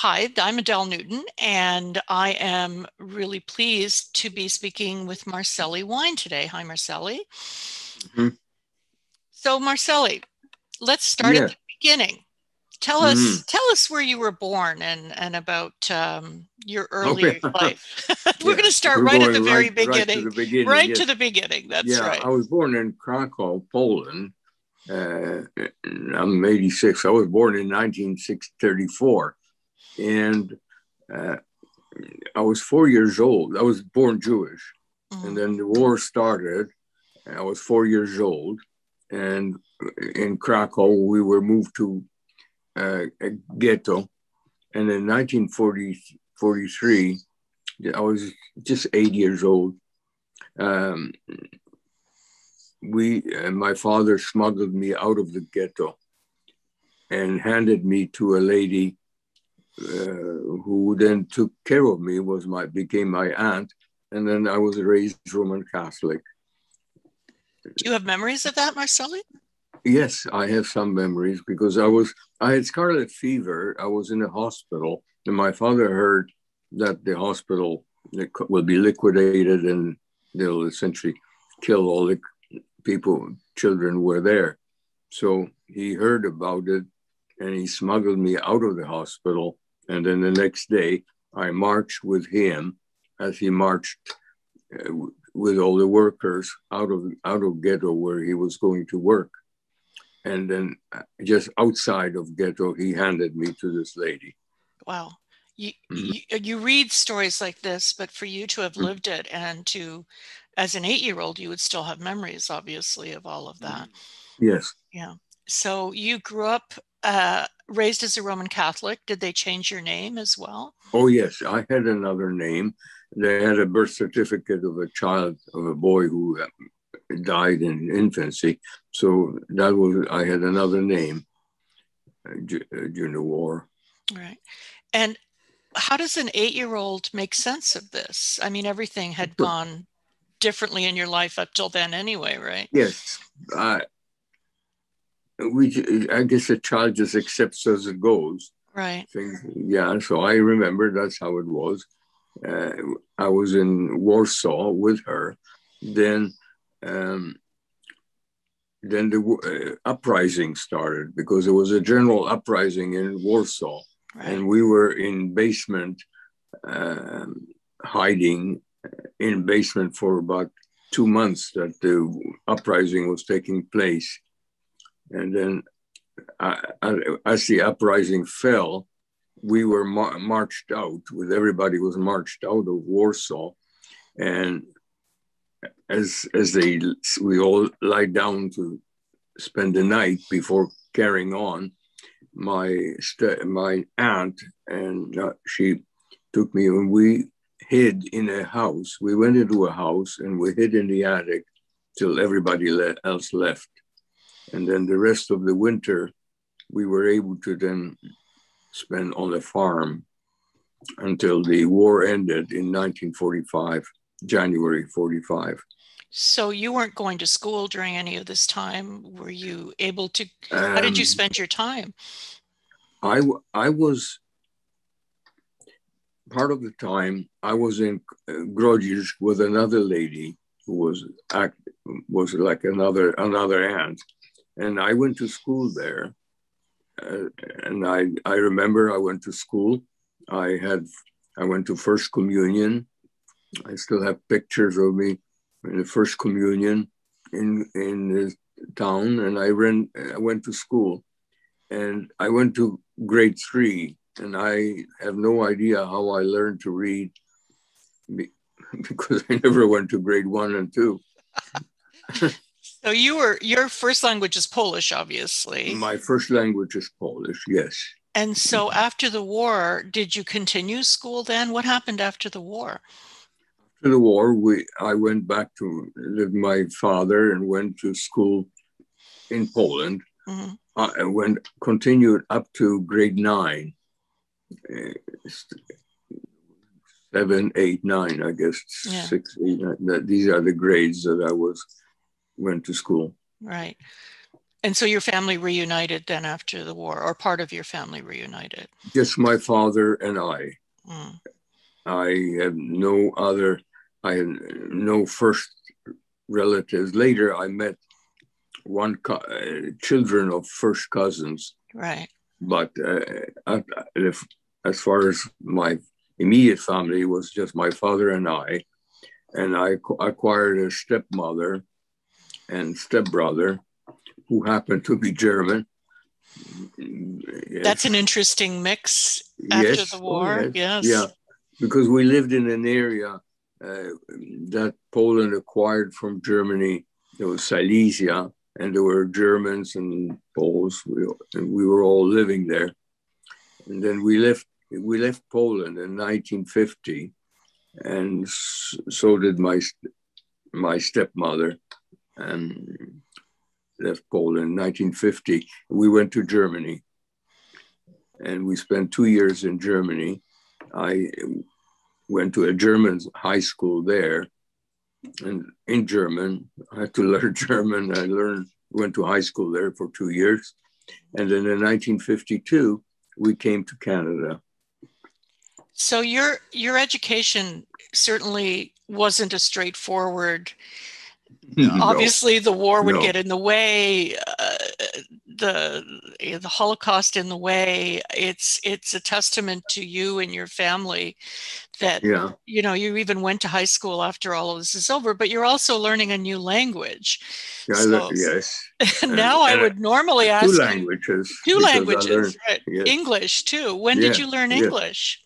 Hi, I'm Adele Newton, and I am really pleased to be speaking with Marceli Wein today. Hi, Marceli. Mhm. So, Marceli, let's start at Yeah. the beginning. Tell Hmm. us, tell us where you were born and about your Okay. early life. We're going Yeah. to start We're right at going the very right to beginning. the beginning. Right to Yes. the beginning. That's Yeah. right. I was born in Krakow, Poland. Uh, I'm 86. I was born in 1934, and uh, I was 4 years old. I was born Jewish, and Mm, then the war started. I was 4 years old, and in Krakow we were moved to a ghetto. And in 1943, I was just 8 years old. Um, my father smuggled me out of the ghetto and handed me to a lady who then took care of me. Became my aunt, and then I was raised Roman Catholic. do you have memories of that, Marceli? Yes, I have some memories because I had scarlet fever. I was in a hospital, and my father heard that the hospital will be liquidated and they'll essentially kill all the people, children who were there. So he heard about it and he smuggled me out of the hospital. And then the next day, I marched with him as he marched with all the workers out of ghetto where he was going to work. And then just outside of ghetto, he handed me to this lady. Wow. You, Mhm. you read stories like this, but for you to have lived it and to, as an 8-year-old, you would still have memories, obviously, of all of that. Yes. Yeah. So you grew up raised as a Roman Catholic. Did they change your name as well? Oh, yes. I had another name. They had a birth certificate of a child, of a boy who died in infancy. So I had another name during the war. Right. And how does an 8-year-old make sense of this? I mean, everything had gone differently in your life up till then anyway, right? Yes. I, I guess a child just accepts as it goes. Right. Things, yeah. So I remember that's how it was. Uh, I was in Warsaw with her. Then, um, then the uprising started because there was a general uprising in Warsaw, Right. and we were in basement, um, hiding in basement for about 2 months that the uprising was taking place. And then, as the uprising fell, we were marched out. With everybody was marched out of Warsaw, and as we all lie down to spend the night before carrying on, my aunt and she took me and we hid in a house. We went into a house and we hid in the attic till everybody else left. And then the rest of the winter, we were able to then spend on the farm until the war ended in 1945, January 45. So you weren't going to school during any of this time. Were you able to, how did you Um, spend your time? I was part of the time I was in Grodzisk with another lady who was like another aunt, and I went to school there. And I remember I went to school. I had I went to first communion. I still have pictures of me in the first communion in the town, and I went to school, and I went to grade 3, and I have no idea how I learned to read because I never went to grade 1 and 2. So your first language is Polish, obviously. My first language is Polish, yes. And so after the war, did you continue school then? What happened after the war? After the war, I went back to live with my father and went to school in Poland. Mhm. I went continued up to grade 9, uh, 7, 8, 9, I guess Yeah, 6, 8, 9. These are the grades that I went to school. right. And so your family reunited then after the war, or part of your family reunited? Just my father and I. Mm, I have no other, I had no first relatives. Later, I met children of first cousins, right. but if, as far as my immediate family was just my father and I acquired a stepmother and stepbrother who happened to be German. That's an Yes, interesting mix after the yes, oh war. yes, yeah, Yes. because we lived in an area that Poland acquired from Germany. It was Silesia, and there were Germans and Poles. And we were all living there. And then we left Poland in 1950, and so did my stepmother, and left Poland in 1950. We went to Germany, and we spent 2 years in Germany. I went to a German high school there, and in German, I had to learn German. Went to high school there for 2 years. And then in 1952, we came to Canada. So your education certainly wasn't a straightforward. No, Obviously, the war would no, get in the way, the the Holocaust in the way. It's a testament to you and your family that yeah, you even went to high school after all of this is over, but you're also learning a new language. yeah, So yes. now I And would normally two ask you languages two because I languages, learned, right? yes, English too. When did yeah, you learn yes. English?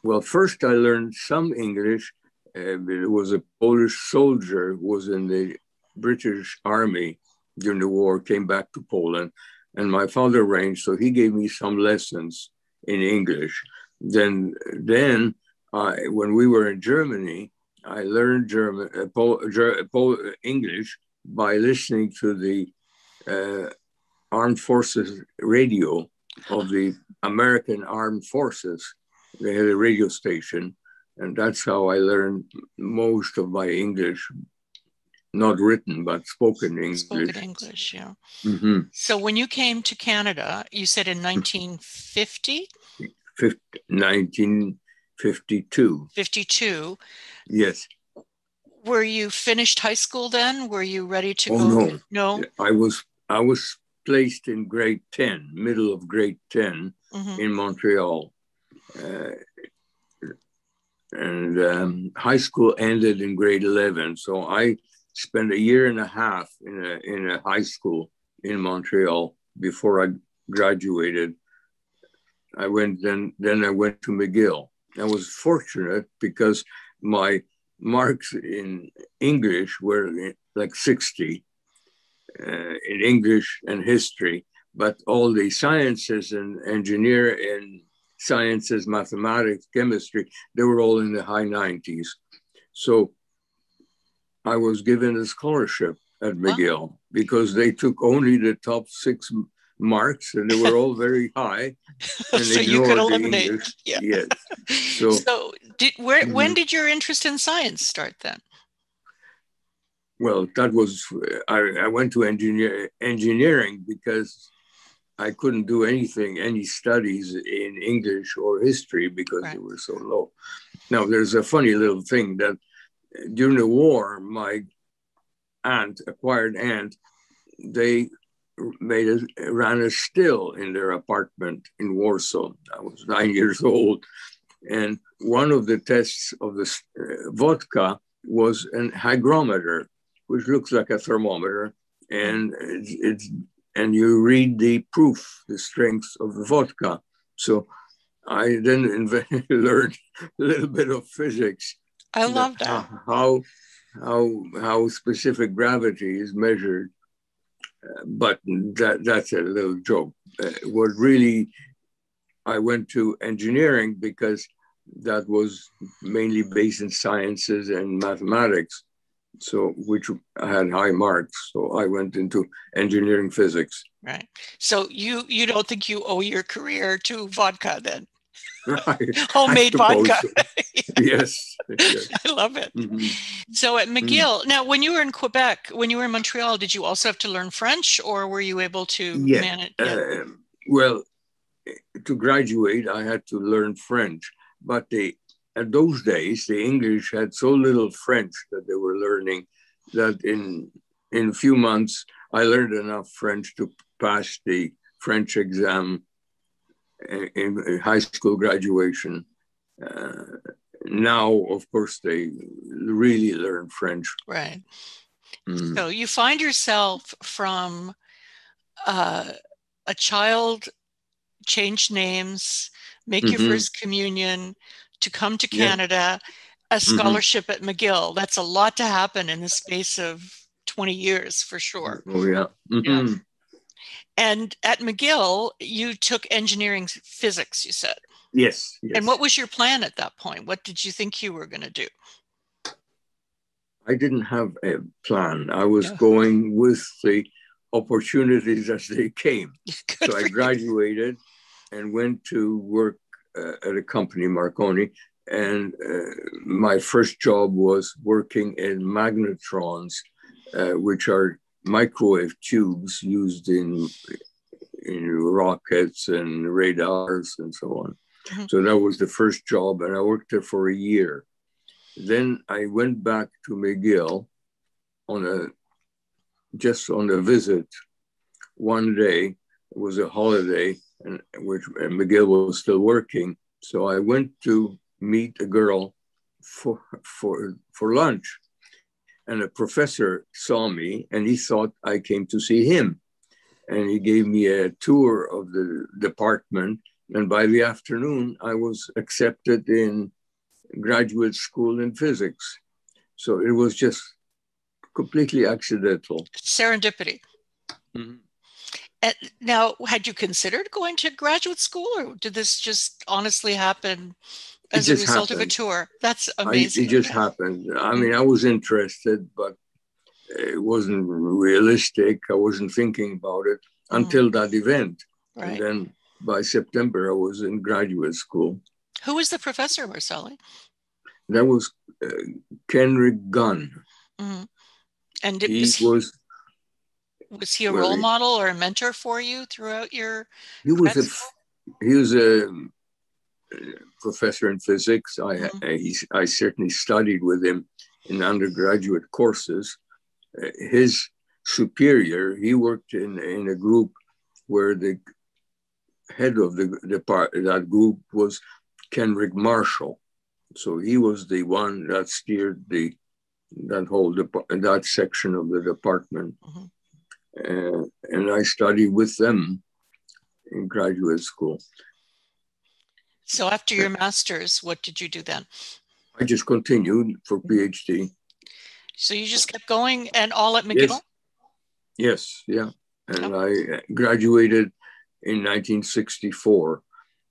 Well, first I learned some English. It was a Polish soldier who was in the British Army during the war, came back to Poland, and my father arranged, so he gave me some lessons in English. Then, when we were in Germany, I learned English by listening to the uh, armed forces radio of the American Armed Forces. They had a radio station, and that's how I learned most of my English, not written, but spoken Spoken English. English, yeah. Mm-hmm. So when you came to Canada, you said in 1950, 1952. 52. Yes. Were you finished high school then? Were you ready to Oh go? no. No? I was placed in grade 10, middle of grade 10 Hmm. in Montreal. Uh, and high school ended in grade 11. So I spent a year and a half in a high school in Montreal before I graduated. Then I went to McGill. I was fortunate because my marks in English were like 60 in English and history, but all the sciences and sciences, mathematics, chemistry, they were all in the high 90s. So I was given a scholarship at Wow. McGill because they took only the top six marks and they were all very high and So you could ignored the eliminate. English. Yeah. Yes. So, So when mhm. did your interest in science start then? Well, I went to engineering because I couldn't do any studies in English or history because they Right. were so low. Now, there's a funny little thing that during the war, my acquired aunt, they ran a still in their apartment in Warsaw. I was 9 years old. And one of the tests of the vodka was an hygrometer, which looks like a thermometer. Mm. And and you read the proof, the strength of the vodka. So I then learned a little bit of physics, I that love that. how specific gravity is measured. But that's a little joke. What really I went to engineering because that was mainly based in sciences and mathematics, so which I had high marks. So I went into engineering physics. Right. So you don't think you owe your career to vodka then? I, I Homemade vodka. suppose so. Yes, yes. I love it. Hmm. So at Mm. McGill, now when you were in Quebec, when you were in Montreal, did you also have to learn French or were you able to Yeah. manage? Yeah. Well, to graduate, I had to learn French, but at those days, the English had so little French that they were learning that in a few months, I learned enough French to pass the French exam in high school graduation. Uh, Now, of course, they really learn French. Right. Mm. So you find yourself from uh, a child, change names, make your Hmm. first communion, to come to Yeah. Canada, a Hmm. scholarship at McGill. That's a lot to happen in the space of 20 years for sure. Oh, yeah. Yeah. Hmm. And at McGill, you took engineering physics, you said. Yes, And what yes. was your plan at that point? What did you think you were going to do? I didn't have a plan. I was Yeah. going with the opportunities as they came. Good So I for you. graduated and went to work at a company, Marconi. And my first job was working in magnetrons, which are microwave tubes used in rockets and radars and so on. Mhm. So that was the first job, and I worked there for a year. Then I went back to McGill on a just on a visit one day. It was a holiday, and McGill was still working. So I went to meet a girl for lunch, and a professor saw me, and he thought I came to see him, and he gave me a tour of the department. And by the afternoon, I was accepted in graduate school in physics. So it was just completely accidental. Serendipity. Mhm. And now, had you considered going to graduate school, or did this just honestly happen It as a just result of a happened. tour? That's amazing. It just happened. I Mm, mean, I was interested, but it wasn't realistic. I wasn't thinking about it mm, until that event. And right. then by September, I was in graduate school. Who was the professor, Marceli? That was uh, Kenrick Gunn. Mm. And He was, was he a well, role model or a mentor for you throughout your he was grad a school? he was a professor in physics. Mm, I certainly studied with him in undergraduate courses. His superior, he worked in a group where the head of the part that group was Kenrick Marshall. So he was the one that steered that section of the department, mhm. and I studied with them in graduate school. So after your master's, what did you do then? I just continued for Mhm. PhD. So you just kept going and all at McGill? Yes, yes, yeah. Oh, And I graduated in 1964.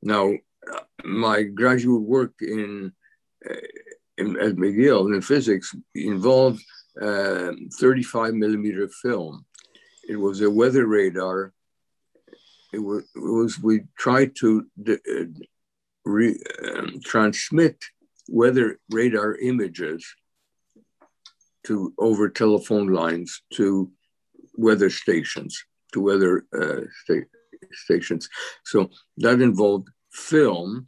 Now, my graduate work uh, at McGill in physics involved 35 millimeter film. It was a weather radar. We tried to transmit weather radar images to over telephone lines to weather stations, to weather stations. So that involved film,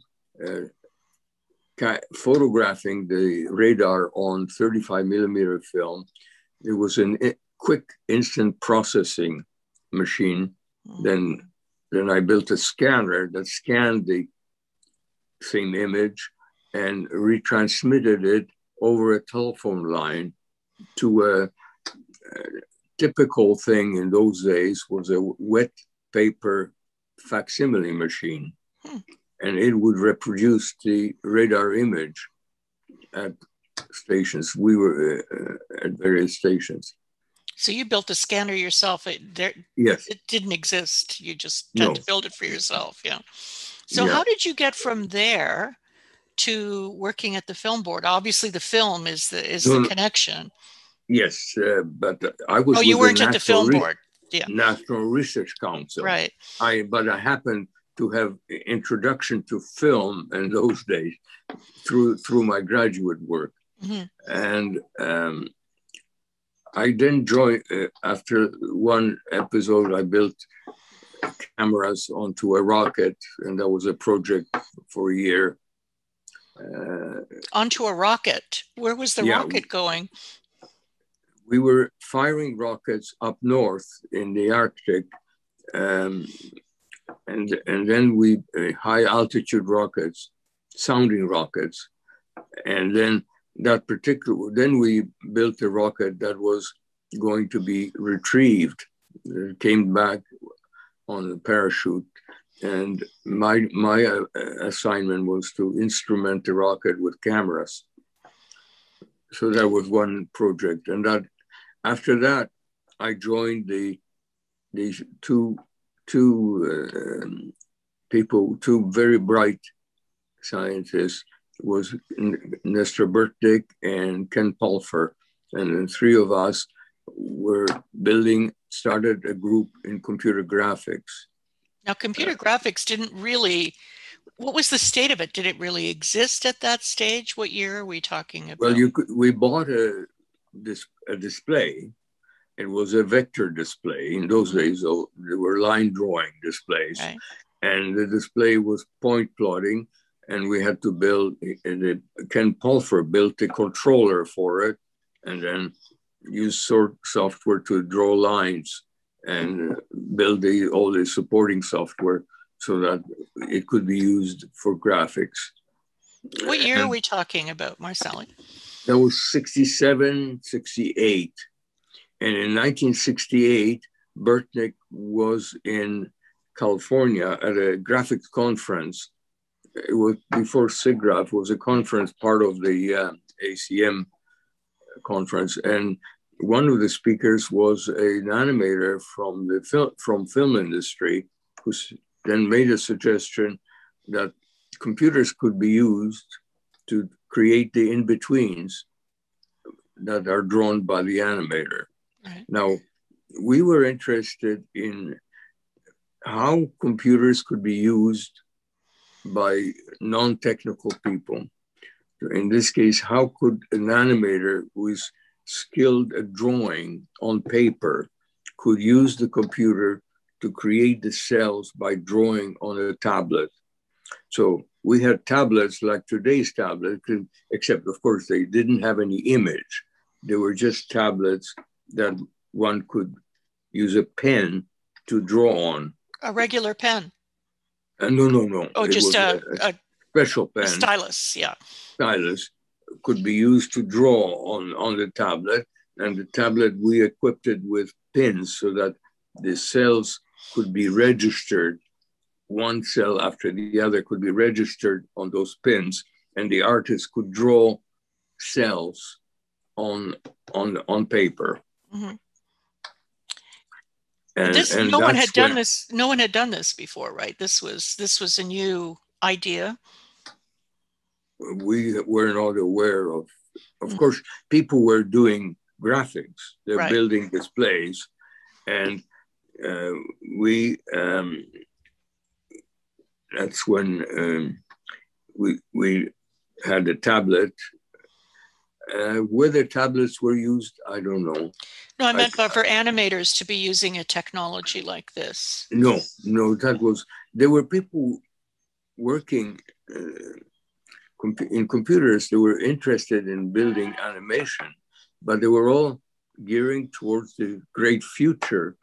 photographing the radar on 35 millimeter film. It was a quick instant processing machine. mm, Then, then I built a scanner that scanned the same image and retransmitted it over a telephone line to a typical thing in those days was a wet paper facsimile machine, hmm. and it would reproduce the radar image at stations. We were at various stations. So you built a scanner yourself. Yes. It didn't exist. You just had to No. build it for yourself. Yeah. So Yeah. how did you get from there to working at the film board? Obviously, the film is the No, no, connection. yes, but I Oh, was you with the weren't at the film board. Yeah. National Research Council. Right. But I happened to have introduction to film in those days through my graduate work. Mm-hmm. And I then joined, after one episode, I built cameras onto a rocket, and that was a project for a year. Onto a rocket? Where was the rocket going? We were firing rockets up north in the Arctic, and then we high altitude rockets, sounding rockets, and then then we built a rocket that was going to be retrieved. It came back on a parachute, and my assignment was to instrument the rocket with cameras. So that was one project, and that after that, I joined these two people, two very bright scientists, was Nestor Burtnick and Ken Pulfer. And then three of us started a group in computer graphics. Now, computer graphics didn't really, what was the state of it? Did it really exist at that stage? What year are we talking about? Well, we bought a display. It was a vector display. In those days, there were line drawing displays. Right. And the display was point plotting, and we had to build, Ken Pulfer built a controller for it, and then use software to draw lines and build all the supporting software so that it could be used for graphics. What year are we talking about, Marceli? That was 67, 68. And in 1968, Burtnick was in California at a graphics conference. It was before SIGGRAPH, was a conference, part of the ACM conference. And one of the speakers was an animator from film industry, who then made a suggestion that computers could be used to create the in-betweens that are drawn by the animator. Right. Now, we were interested in how computers could be used by non-technical people. In this case, how could an animator who is skilled at drawing on paper could use the computer to create the cells by drawing on a tablet? So we had tablets like today's tablet, except of course they didn't have any image. They were just tablets that one could use a pen to draw on. A regular pen? No. Oh, just a special pen. A stylus, yeah. Stylus could be used to draw on the tablet. And the tablet, we equipped it with pins so that the cells could be registered. One cell after the other could be registered on those pins. And the artist could draw cells on paper. Mm-hmm. No one had done this. No one had done this before, right? This was a new idea. We were not aware of. Of course, people were doing graphics. They're building displays, and we. That's when we had a tablet. Whether tablets were used, I don't know. No, I meant for animators to be using a technology like this. No, there were people working in computers. They were interested in building animation, but they were all gearing towards the great future,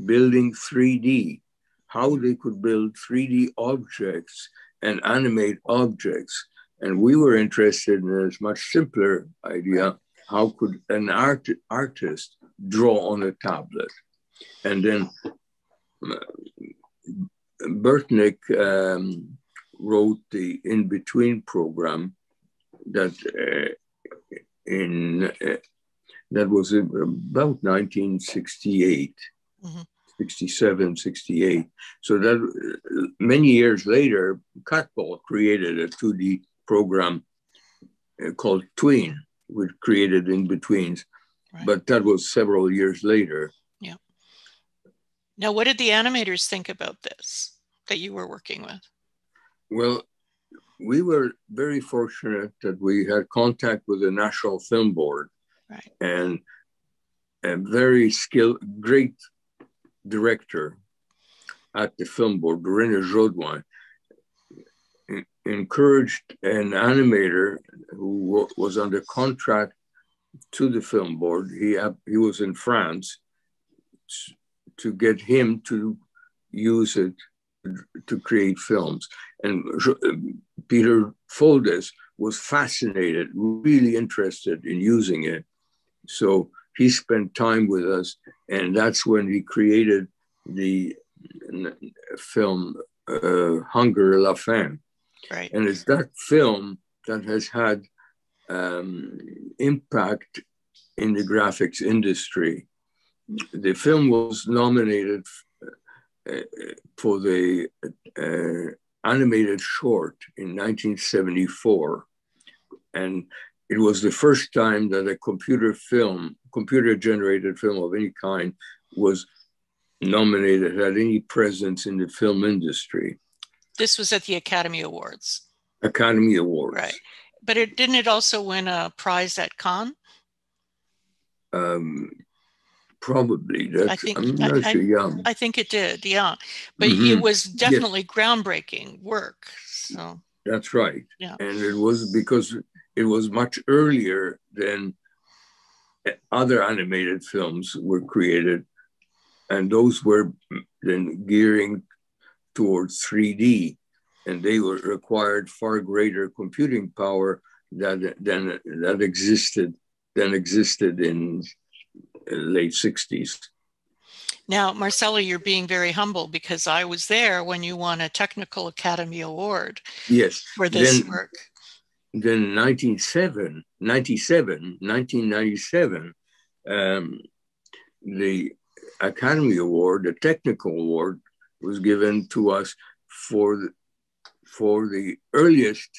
building 3D, how they could build 3D objects and animate objects. And we were interested in a much simpler idea. How could an artist draw on a tablet? And then Burtnick wrote the in-between program that that was about 1968, 67, 68. So that many years later, Catball created a 2D program called Tween, which created in-betweens. Right. But that was several years later. Yeah. Now, what did the animators think about this? that you were working with? Well, we were very fortunate that we had contact with the National Film Board, Right. and a very skilled, great director at the film board, René Jodouin, encouraged an animator who was under contract to the film board. He was in France, to get him to use it to create films. And Peter Foldes was fascinated, really interested in using it. So he spent time with us, and that's when he created the film Hunger La Faim. Right. And it's that film that has had impact in the graphics industry. The film was nominated for the animated short in 1974. And it was the first time that a computer-generated film of any kind was nominated, had any presence in the film industry. This was at the Academy Awards. Academy Awards. Right. But didn't it also win a prize at Cannes? Probably. I'm I, not I, sure. Yeah. I think it did. Yeah. But it Mm-hmm. was Yes, definitely groundbreaking work. So, that's right. yeah. And it was because it was much earlier than other animated films were created. And those were then gearing towards 3D. And they were required far greater computing power than existed in late 60s. Now, Marceli, you're being very humble because I was there when you won a Technical Academy Award Yes. for this work. Then 1997, the Academy Award, the technical award, was given to us for the earliest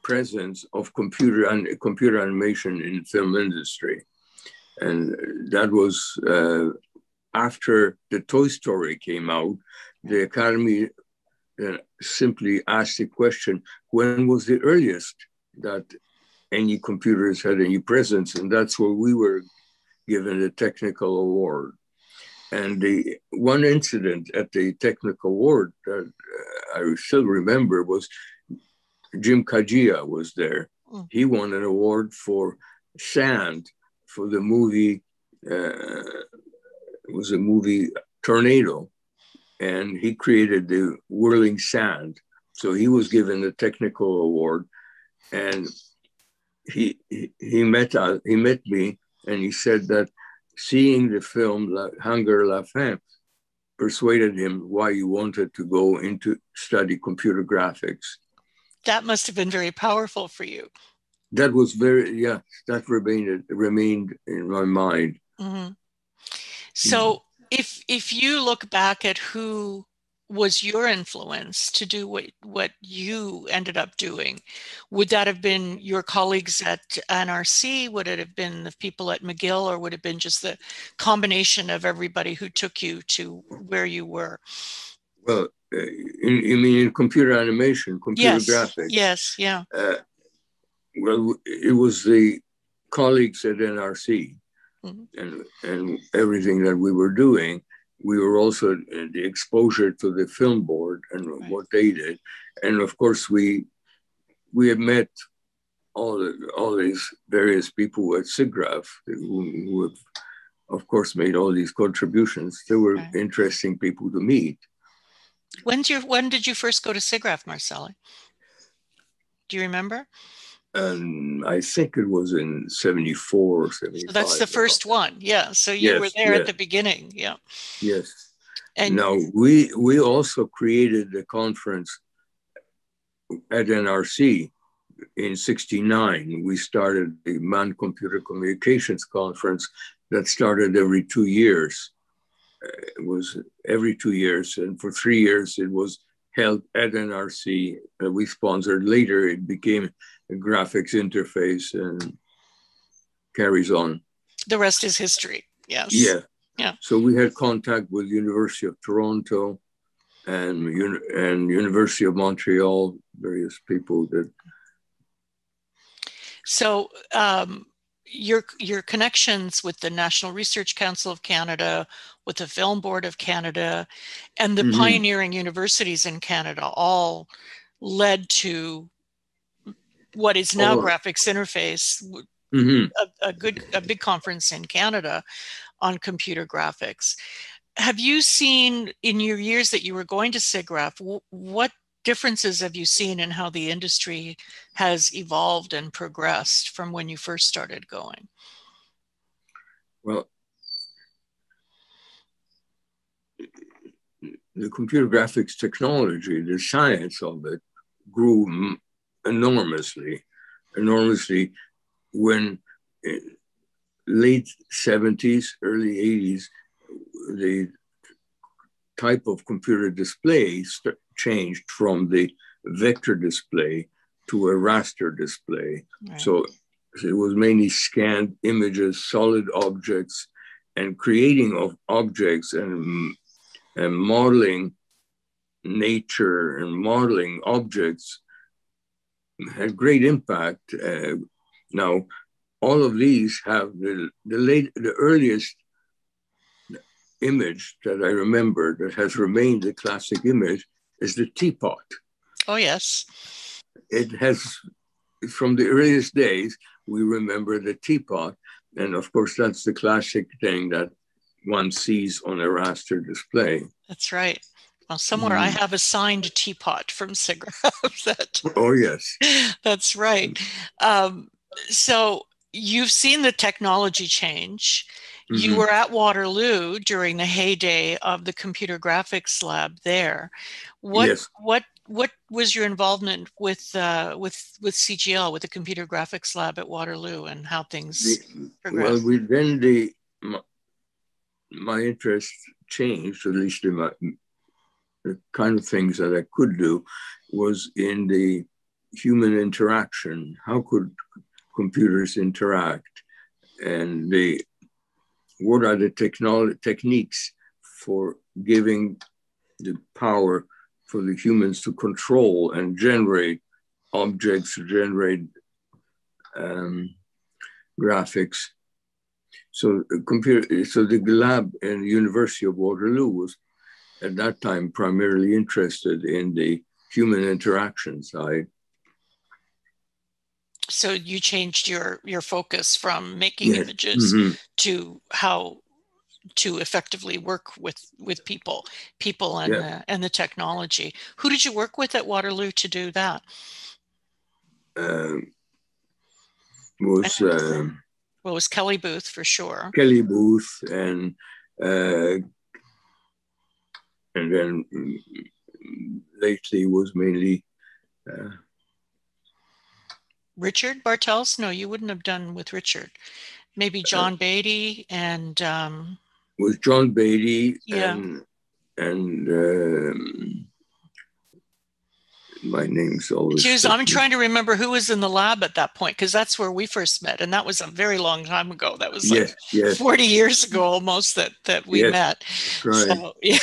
presence of computer animation in the film industry. And that was after the Toy Story came out. The Academy simply asked the question, when was the earliest that any computers had any presence? And that's where we were given the technical award. And the one incident at the technical award that I still remember was Jim Kajia was there. He won an award for sand for the movie. It was a movie Tornado, and he created the whirling sand. So he was given the technical award, and he met me, and he said that seeing the film Hunger La Faim persuaded him why he wanted to go into study computer graphics. That must have been very powerful for you. That was that remained in my mind. Mm-hmm. So if you look back at who was your influence to do what you ended up doing, would that have been your colleagues at NRC? Would it have been the people at McGill, or would it have been just the combination of everybody who took you to where you were? Well, you mean in computer animation, computer graphics? Yes, yeah. Well, it was the colleagues at NRC. And everything that we were doing. We were also the exposure to the film board and what they did. And of course, we had met all these various people at SIGGRAPH who have, of course, made all these contributions. They were interesting people to meet. When did you first go to SIGGRAPH, Marceli? Do you remember? And I think it was in 74 or 75. So that's the first one. Yeah. So you were there at the beginning. Yeah. Yes. And now we also created the conference at NRC in 69. We started the Man-Computer Communications Conference that started every 2 years. It was every 2 years. And for 3 years, it was held at NRC. We sponsored. Later, it became a graphics interface and carries on. The rest is history. Yes. Yeah. Yeah. So we had contact with University of Toronto, and University of Montreal, various people that. So your connections with the National Research Council of Canada, with the Film Board of Canada, and the Mm-hmm. pioneering universities in Canada all led to what is now Oh, Graphics Interface, mm-hmm. a big conference in Canada on computer graphics. Have you seen in your years that you were going to SIGGRAPH, what differences have you seen in how the industry has evolved and progressed from when you first started going? Well, the computer graphics technology, the science of it, grew enormously, enormously when late 70s, early 80s, the type of computer display changed from the vector display to a raster display. Right. So it was mainly scanned images, solid objects, and creating of objects and modeling nature and modeling objects had great impact. Now, all of these have the earliest image that I remember that has remained a classic image is the teapot. Oh, yes. It has, from the earliest days, we remember the teapot. And of course, that's the classic thing that one sees on a raster display. That's right. Well, somewhere I have a signed teapot from SIGGRAPH. Oh, yes. That's right. So you've seen the technology change. You were at Waterloo during the heyday of the computer graphics lab there. Yes. What was your involvement with CGL, with the computer graphics lab at Waterloo, and how things progressed? Well, my interest changed, at least in the kind of things that I could do was in the human interaction. How could computers interact? And what are the techniques for giving the power for the humans to control and generate objects, generate graphics. So the lab in the University of Waterloo was at that time primarily interested in the human interaction side. So you changed your focus from making images to how to effectively work with people and the technology. Who did you work with at Waterloo to do that? Was Kelly Booth for sure. Kelly Booth and then lately was mainly Richard Bartels? No, you wouldn't have done with Richard. Maybe John Beatty and was John Beatty yeah. and my name's always. I'm trying to remember who was in the lab at that point, because that's where we first met, and that was a very long time ago. That was like 40 years ago almost that we met. Right. So, yeah.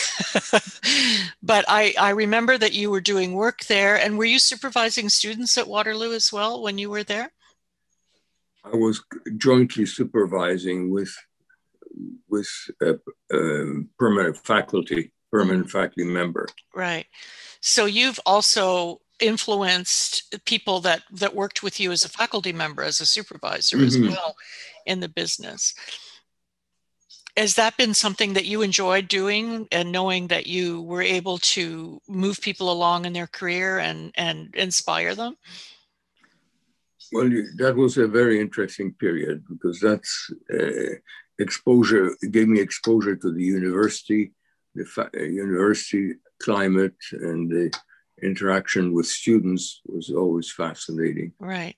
But I remember that you were doing work there, and were you supervising students at Waterloo as well when you were there? I was jointly supervising with permanent faculty member. Right. So you've also influenced people that worked with you as a faculty member, as a supervisor as well in the business. Has that been something that you enjoyed doing, and knowing that you were able to move people along in their career and inspire them? Well, that was a very interesting period, because that's exposure. It gave me exposure to the university, the university climate, and the interaction with students was always fascinating. Right.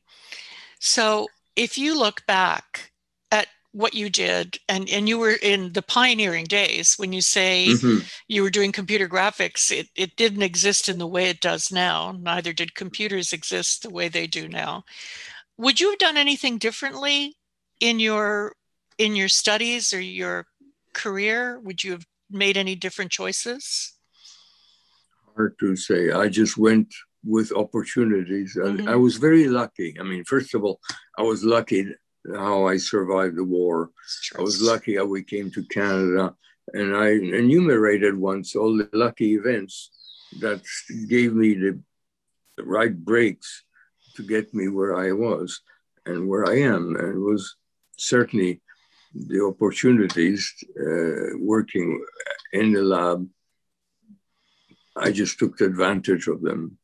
So if you look back at what you did, and you were in the pioneering days, when you say you were doing computer graphics, it didn't exist in the way it does now. Neither did computers exist the way they do now. Would you have done anything differently in your studies or your career? Would you have made any different choices? hard to say. I just went with opportunities. And I Mm-hmm. was very lucky. I mean, first of all, I was lucky how I survived the war. I was Stress. lucky how we came to Canada. And I enumerated once all the lucky events that gave me the right breaks to get me where I was and where I am. And it was certainly the opportunities working in the lab. I just took advantage of them.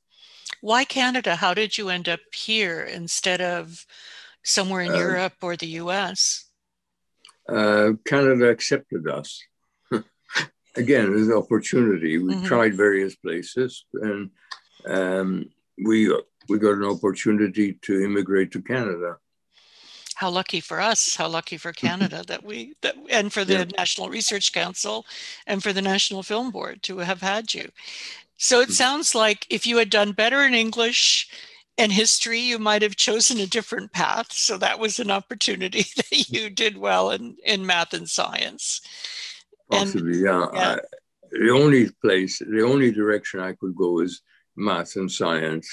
Why Canada? How did you end up here instead of somewhere in Uh, Europe or the US? Canada accepted us. Again, there's an opportunity. We Mm-hmm. tried various places, and um, we we got an opportunity to immigrate to Canada. How lucky for us, how lucky for Canada and for Yeah. the National Research Council and for the National Film Board to have had you. So it sounds like if you had done better in English and history, you might have chosen a different path. So that was an opportunity that you did well in math and science. And Possibly, yeah. yeah, The only direction I could go is math and science.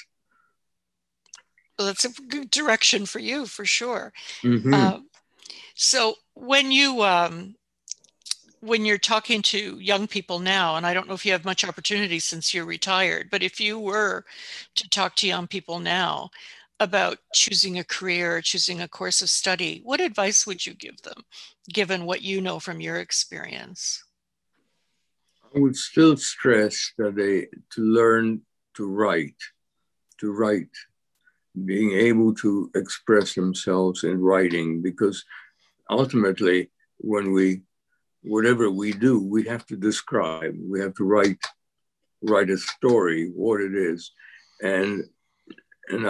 well, that's a good direction for you for sure. Mm-hmm. Uh, so when you're talking to young people now, and I don't know if you have much opportunity since you're retired, but if you were to talk to young people now about choosing a career, choosing a course of study, what advice would you give them, given what you know from your experience? I would still stress that they to learn to write, to write, being able to express themselves in writing, because ultimately, when we whatever we do, we have to describe, we have to write a story, what it is, and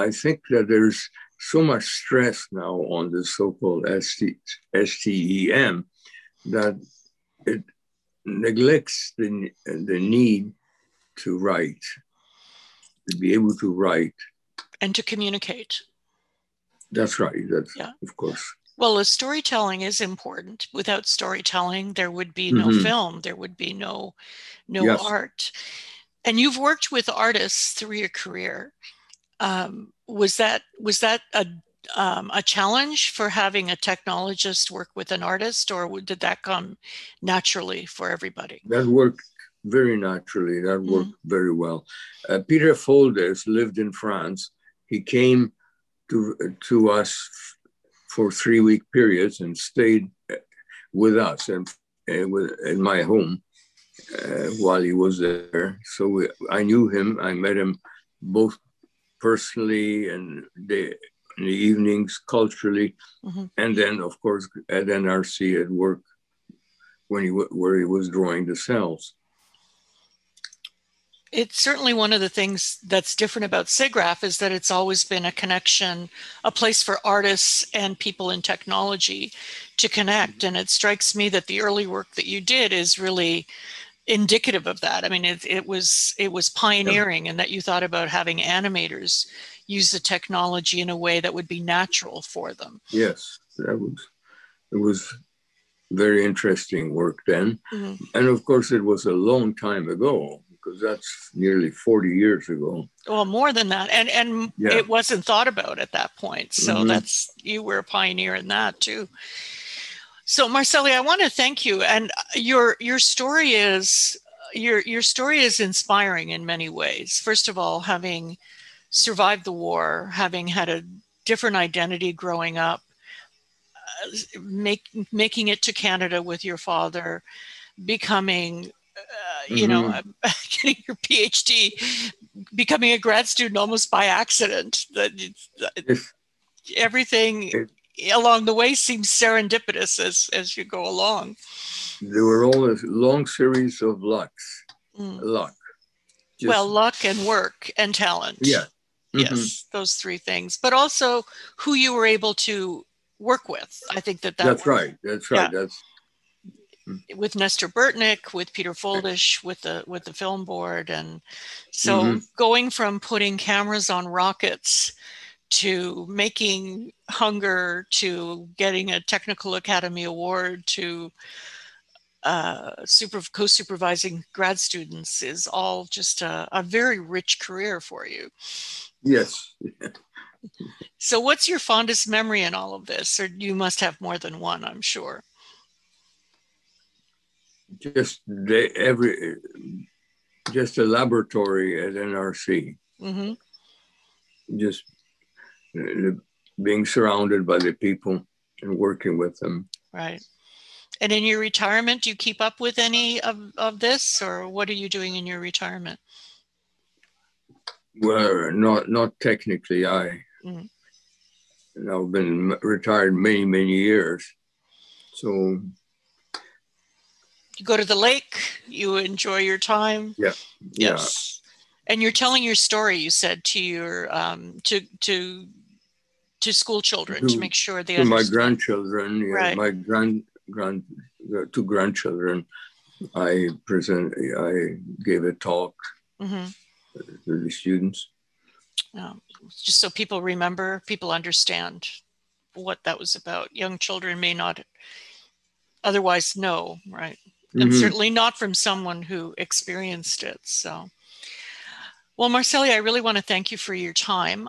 I think that there's so much stress now on the so-called STEM that it neglects the need to write, to be able to write. And to communicate. That's right. That's Yeah. of course. Well, the storytelling is important. Without storytelling, there would be no Mm-hmm. film, there would be no Yes, art. And you've worked with artists through your career. Was that a challenge for having a technologist work with an artist, or did that come naturally for everybody? that worked very naturally. That worked Mm. very well. Peter Foldes lived in France. He came to us for 3 week periods and stayed with us and in my home while he was there. So I knew him. I met him both personally and in the evenings culturally, Hmm. and then of course at NRC at work when where he was drawing the cells. It's certainly one of the things that's different about SIGGRAPH is that it's always been a connection, a place for artists and people in technology to connect. And it strikes me that the early work that you did is really indicative of that. I mean, it was Yeah. pioneering, and that you thought about having animators use the technology in a way that would be natural for them. Yes, that was it was very interesting work then, Mhm. and of course it was a long time ago because that's nearly 40 years ago. Well, more than that, and Yeah. it wasn't thought about at that point. So Mm-hmm. that's you were a pioneer in that too. So, Marceli, I want to thank you. And your story is your story is inspiring in many ways. First of all, having survived the war, having had a different identity growing up, making it to Canada with your father, becoming, Mm-hmm. getting your PhD, becoming a grad student almost by accident. That Yes, everything it, along the way seems serendipitous as you go along. there were all a long series of Mm. luck. Well, Just luck and work and talent. yeah. Mm-hmm. Yes, those three things, but also who you were able to work with. I think that That's was, right. That's right. yeah, That's with Nestor Burtnick, with Peter Foldish, with the film board. And mm-hmm. so going from putting cameras on rockets to making Hunger to getting a Technical Academy Award to co-supervising grad students is all just a very rich career for you. Yes. So what's your fondest memory in all of this? Or you must have more than one, I'm sure. Just just a laboratory at NRC. Mm-hmm. Just being surrounded by the people and working with them. Right. And in your retirement, do you keep up with any of this, or what are you doing in your retirement? Well, not technically. I've been retired many years. So you go to the lake, you enjoy your time. Yeah. Yes. Yeah. And you're telling your story, you said, to your to school children to make sure they understand. My grandchildren, right. My two grandchildren, I gave a talk to the students. Just so people remember, people understand what that was about. Young children may not otherwise know, right? And certainly not from someone who experienced it. So, well, Marceli, I really want to thank you for your time.